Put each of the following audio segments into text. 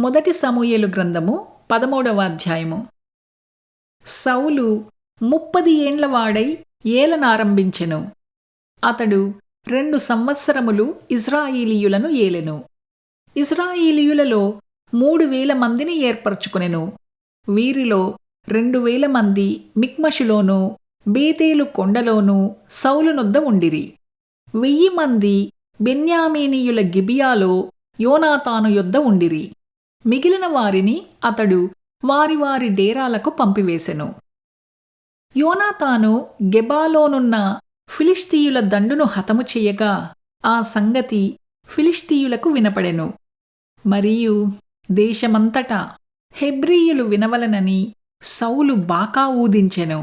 మొదటి సమూయేలు గ్రంథము 13వ అధ్యాయము. సౌలు 30 ఏండ్ల వాడై ఏలనారంభించెను. అతడు 2 సంవత్సరములు ఇశ్రాయేలీయులను ఏలెను. ఇశ్రాయేలీయులలో 3000 మందిని ఏర్పరచుకొనెను. వీరిలో 2000 మంది మిక్మషులోను బేతేలు కొండలోను సౌలునొద్ద ఉండిరి. 1000 మంది బెన్యామీనీయుల గిబియాలో యోనాతాను యొద్ద ఉండిరి. మిగిలిన వారిని అతడు వారి వారి డేరాలకు పంపివేసెను. యోనాతాను గెబాలోనున్న ఫిలిష్తీయుల దండును హతము చెయ్యగా ఆ సంగతి ఫిలిష్తీయులకు వినపడెను. మరియు దేశమంతటా హెబ్రీయులు వినవలనని సౌలు బాకా ఊదించెను.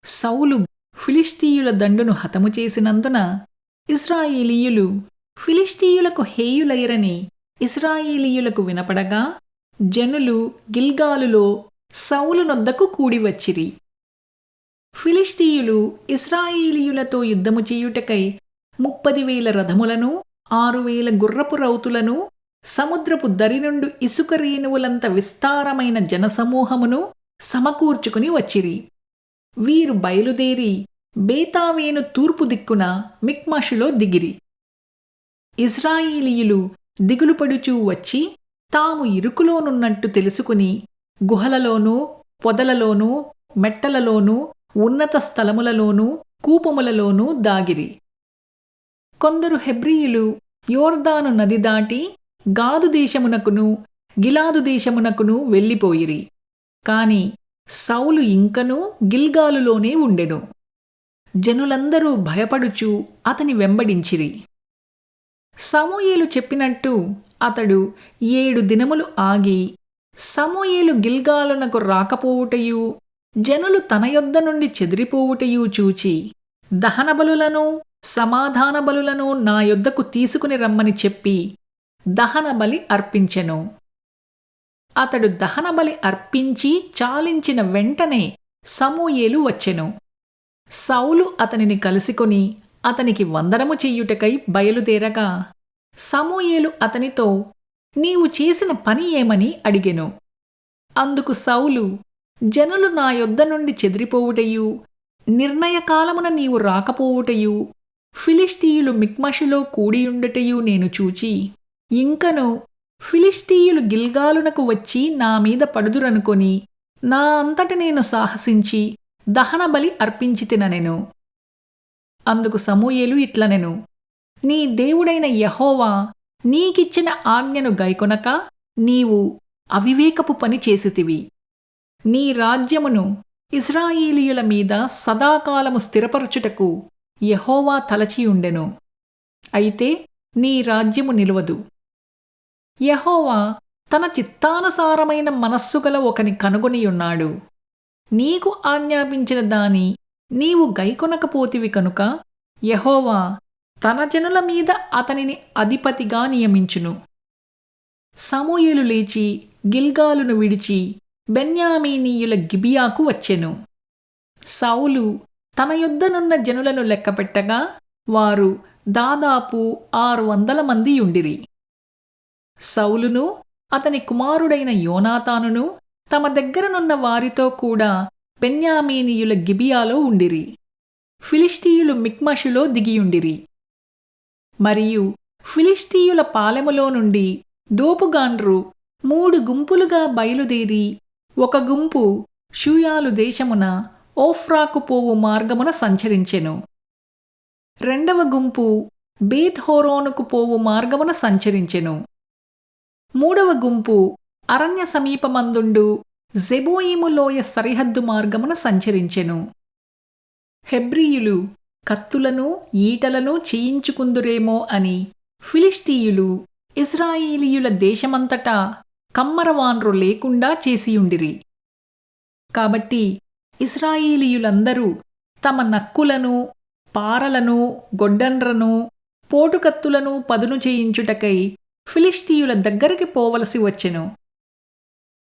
సౌలు ఫిలిష్తీయుల దండును హతము చేసినందున ఇశ్రాయేలీయులు ఫిలిష్తీయులకు హేయులైరని ఇశ్రాయేలీయులకు వినపడగా జనులు గిల్గాలులో సౌలునొద్దకు కూడివచ్చిరి. ఫిలిష్తీయులు ఇశ్రాయేలీయులతో యుద్ధము చేయుటకై 30,000 రథములను 6,000 గుర్రపు రౌతులను సముద్రపు దరి నుండి ఇసుక రేణువులంత విస్తారమైన జనసమూహమును సమకూర్చుకుని వచ్చిరి. వీరు బయలుదేరి బేతావేను తూర్పు దిక్కున మిక్మషులో దిగిరి. ఇశ్రాయేలీయులు దిగులుపడుచూ వచ్చి తాము ఇరుకులోనున్నట్టు తెలుసుకుని గుహలలోనూ పొదలలోనూ మెట్టలలోనూ ఉన్నత స్థలములలోనూ కూపములలోనూ దాగిరి. కొందరు హెబ్రీయులు యోర్దాను నది దాటి గాదు దేశమునకును గిలాదు దేశమునకును వెళ్ళిపోయిరి. కాని సౌలు ఇంకనూ గిల్గాలులోనే ఉండెను. జనులందరూ భయపడుచూ అతని వెంబడించిరి. సమూయేలు చెప్పినట్టు అతడు 7 దినములు ఆగి సమూయేలు గిల్గాలునకు రాకపోవుటయు జనులు తన యొద్ద నుండి చెదిరిపోవుటయు చూచి దహనబలులను సమాధాన బలులను నా యొద్దకు తీసుకుని రమ్మని చెప్పి దహనబలి అర్పించెను. అతడు దహనబలి అర్పించి చాలించిన వెంటనే సమూయేలు వచ్చెను. సౌలు అతనిని కలుసుకొని అతనికి వందనము చెయ్యుటకై బయలుదేరగా సమూయేలు అతనితో నీవు చేసిన పని ఏమని అడిగెను. అందుకు సౌలు జనులు నా యొద్ద నుండి చెదిరిపోవుటయు నిర్ణయకాలమున నీవు రాకపోవుటయు ఫిలిష్తీయులు మిక్మషులో కూడియుండుటయు నేను చూచి ఇంకను ఫిలిష్తీయులు గిల్గాలునకు వచ్చి నా మీద పడుదురనుకొని నా అంతట నేను సాహసించి దహనబలి అర్పించితిననెను. అందుకు సమూయేలు ఇట్లనెను, నీ దేవుడైన యెహోవా నీకిచ్చిన ఆజ్ఞను గైకొనక నీవు అవివేకపు పని చేసితివి. నీ రాజ్యమును ఇశ్రాయేలీయుల మీద సదాకాలము స్థిరపరచుటకు యెహోవా తలచియుండెను. అయితే నీ రాజ్యము నిలువదు. యెహోవా తన చిత్తానుసారమైన మనస్సుగల ఒకని కనుగొనియున్నాడు. నీకు ఆజ్ఞాపించిన దాని నీవు గైకొనకపోతివి కనుక యెహోవా తన జనుల మీద అతనిని అధిపతిగా నియమించును. సమూయేలు లేచి గిల్గాలును విడిచి బెన్యామీనీయుల గిబియాకు వచ్చెను. సౌలు తన యొద్దనున్న జనులను లెక్కపెట్టగా వారు దాదాపు 600 మంది యుండిరి. సౌలును అతని కుమారుడైన యోనాతానును తమ దగ్గరనున్న వారితో కూడా బెన్యామీనీయుల గిబియాలో ఉండిరి. ఫిలిష్తీయులు మిక్మషులో దిగియుండిరి. మరియు ఫిలిష్తీయుల పాలెములో నుండి దోపుగాండ్రు 3 గుంపులుగా బయలుదేరి ఒక గుంపు షూయాలు దేశమున ఓఫ్రాకు పోవు మార్గమున సంచరించెను. 2వ గుంపు బేత్ హోరోనుకు పోవు మార్గమున సంచరించెను. 3వ గుంపు అరణ్య సమీపమందుండు జెబోయిము లోయ సరిహద్దు మార్గమున సంచరించెను. హెబ్రీయులు కత్తులను ఈటలను చేయించుకుందురేమో అని ఫిలిష్తీయులు ఇశ్రాయేలీయుల దేశమంతటా కమ్మరవాన్రు లేకుండా చేసియుండిరి. కాబట్టి ఇశ్రాయేలీయులందరూ తమ నక్కులను పారలను గొడ్డండ్రను పోటుకత్తులను పదును చేయించుటకై ఫిలిష్తీయుల దగ్గరికి పోవలసి వచ్చెను.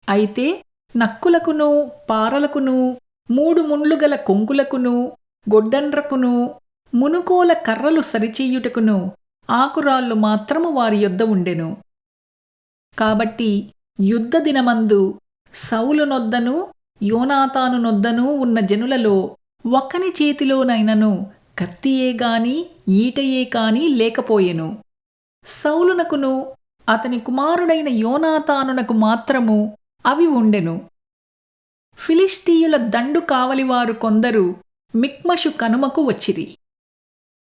అయితే నక్కులకును పారలకును 3 ముండ్లు గల కొంకులకును గొడ్డండ్రకును మునుకోల కర్రలు సరిచెయ్యుటకును ఆకురాళ్ళు మాత్రము వారి యొద్ద ఉండెను. కాబట్టి యుద్ధ దినమందు సౌలు నొద్దను యోనాతాను నొద్దను ఉన్న జనులలో ఒక్కని చేతిలోనైనను కత్తియే గాని ఈటయే కాని లేకపోయెను. సౌలునకును అతని కుమారుడైన యోనాతానునకు మాత్రము అవి ఉండెను. ఫిలిష్తీయుల దండు కావలివారు కొందరు మిక్మషు కనుమకు వచ్చిరి.